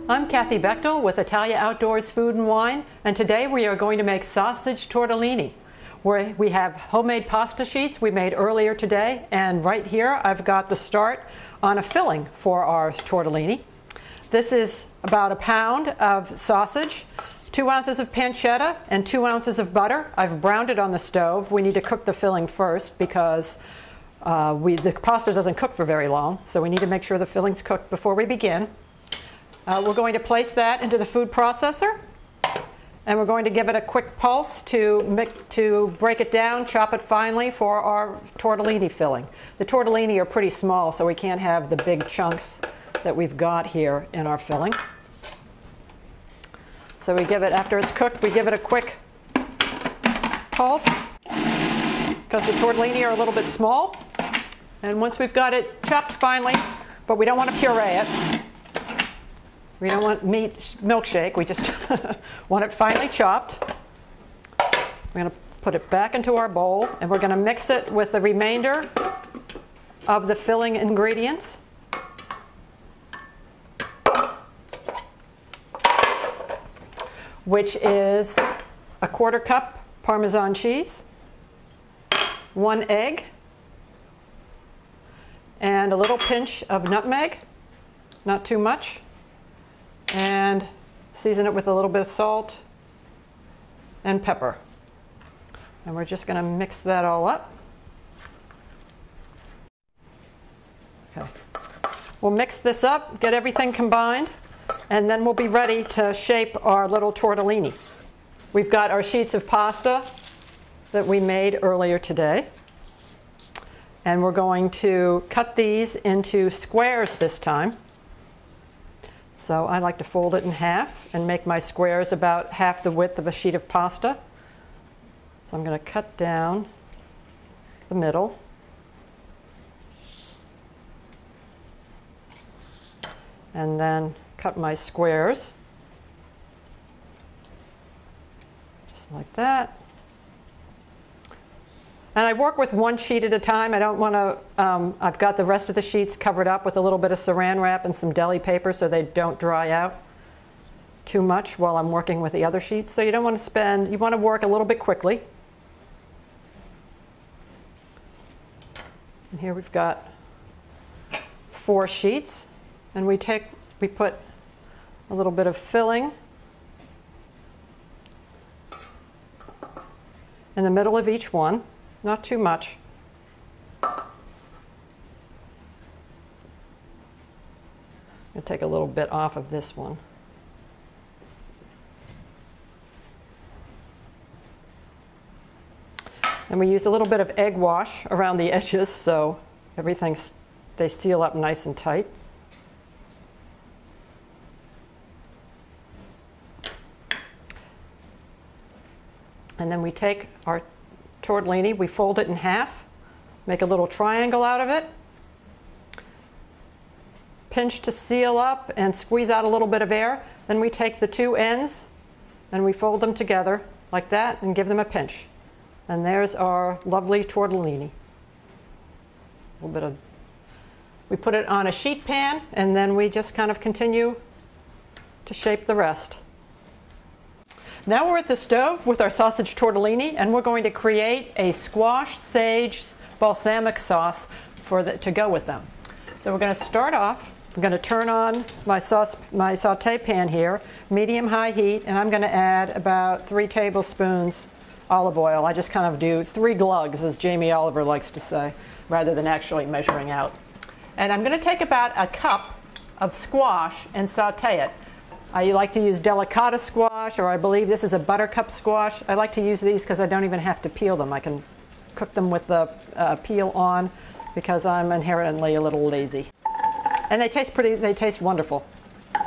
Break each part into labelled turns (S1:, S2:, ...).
S1: I'm Kathy Bechtel with Italiaoutdoors Food and Wine, and today we are going to make sausage tortellini. We have homemade pasta sheets we made earlier today, and right here I've got the start on a filling for our tortellini. This is about a pound of sausage, 2 ounces of pancetta, and 2 ounces of butter. I've browned it on the stove. We need to cook the filling first because the pasta doesn't cook for very long, so we need to make sure the filling's cooked before we begin. We're going to place that into the food processor, and we're going to give it a quick pulse to break it down, chop it finely for our tortellini filling. The tortellini are pretty small, so we can't have the big chunks that we've got here in our filling. So we give it, after it's cooked, we give it a quick pulse because the tortellini are a little bit small. And once we've got it chopped finely, but we don't want to puree it. We don't want meat milkshake, we just want it finely chopped. We're going to put it back into our bowl, and we're going to mix it with the remainder of the filling ingredients. Which is a 1/4 cup Parmesan cheese, 1 egg, and a little pinch of nutmeg, not too much. And season it with a little bit of salt and pepper. And we're just going to mix that all up. Okay. We'll mix this up, get everything combined, and then we'll be ready to shape our little tortellini. We've got our sheets of pasta that we made earlier today. And we're going to cut these into squares this time. So I like to fold it in half and make my squares about half the width of a sheet of pasta. So I'm going to cut down the middle. And then cut my squares. Just like that. And I work with one sheet at a time. I don't want to, I've got the rest of the sheets covered up with a little bit of saran wrap and some deli paper so they don't dry out too much while I'm working with the other sheets. So you don't want to spend, you want to work a little bit quickly. And here we've got 4 sheets. And we put a little bit of filling in the middle of each one. Not too much. I'm going to take a little bit off of this one. And we use a little bit of egg wash around the edges so they seal up nice and tight. And then we take our tortellini, we fold it in half, make a little triangle out of it, pinch to seal up and squeeze out a little bit of air. Then we take the 2 ends and we fold them together like that and give them a pinch. And there's our lovely tortellini. We put it on a sheet pan and then we just kind of continue to shape the rest. Now we're at the stove with our sausage tortellini, and we're going to create a squash sage balsamic sauce to go with them. So we're going to start off. I'm going to turn on my saute pan here, medium-high heat, and I'm going to add about 3 tablespoons olive oil. I just kind of do 3 glugs, as Jamie Oliver likes to say, rather than actually measuring out. And I'm going to take about a cup of squash and saute it. I like to use delicata squash, or I believe this is a buttercup squash. I like to use these because I don't even have to peel them. I can cook them with the peel on because I'm inherently a little lazy. And they taste wonderful. So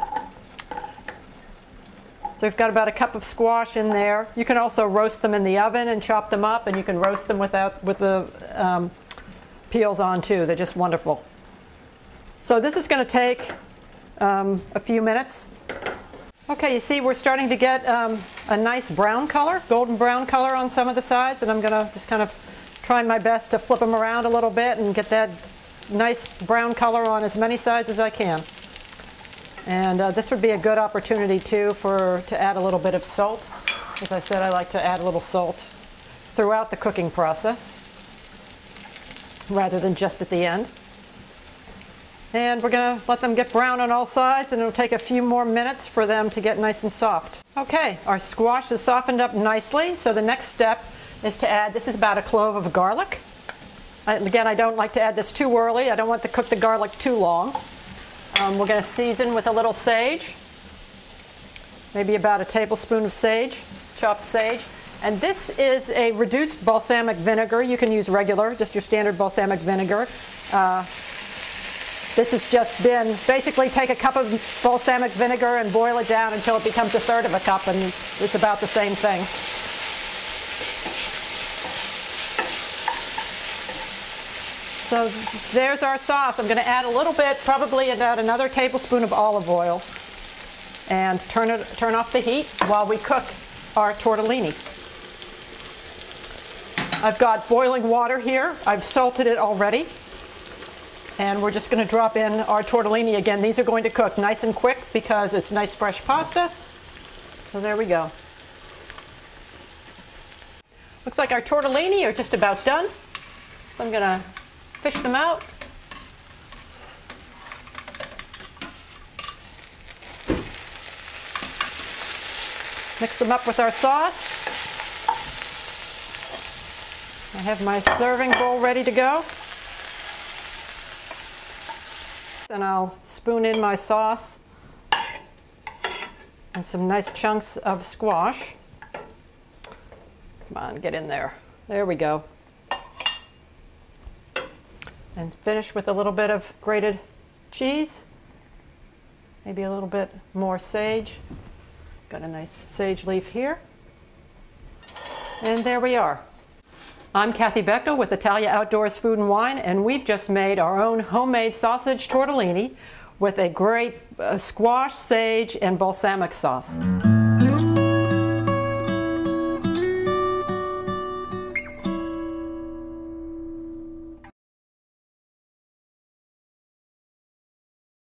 S1: we've got about a cup of squash in there. You can also roast them in the oven and chop them up, and you can roast them with the peels on too. They're just wonderful. So this is going to take a few minutes. Okay, you see we're starting to get a nice brown color, golden brown color on some of the sides, and I'm going to just kind of try my best to flip them around a little bit and get that nice brown color on as many sides as I can. And this would be a good opportunity too to add a little bit of salt. As I said, I like to add a little salt throughout the cooking process rather than just at the end. And we're going to let them get brown on all sides, and it'll take a few more minutes for them to get nice and soft. Okay, our squash is softened up nicely, so the next step is to add, this is about a clove of garlic. Again, I don't like to add this too early. I don't want to cook the garlic too long. We're going to season with a little sage, maybe about a tablespoon of sage, chopped sage. And this is a reduced balsamic vinegar. You can use regular, just your standard balsamic vinegar. This has just been, basically take a cup of balsamic vinegar and boil it down until it becomes a third of a cup, and it's about the same thing. So there's our sauce. I'm going to add a little bit, probably about another tablespoon of olive oil, and turn off the heat while we cook our tortellini. I've got boiling water here. I've salted it already. And we're just going to drop in our tortellini again. These are going to cook nice and quick because it's nice fresh pasta. So there we go. Looks like our tortellini are just about done. So I'm going to fish them out. Mix them up with our sauce. I have my serving bowl ready to go. And I'll spoon in my sauce and some nice chunks of squash. Come on, get in there. There we go. And finish with a little bit of grated cheese. Maybe a little bit more sage. Got a nice sage leaf here. And there we are. I'm Kathy Bechtel with Italiaoutdoors Food and Wine, and we've just made our own homemade sausage tortellini with a great squash, sage, and balsamic sauce.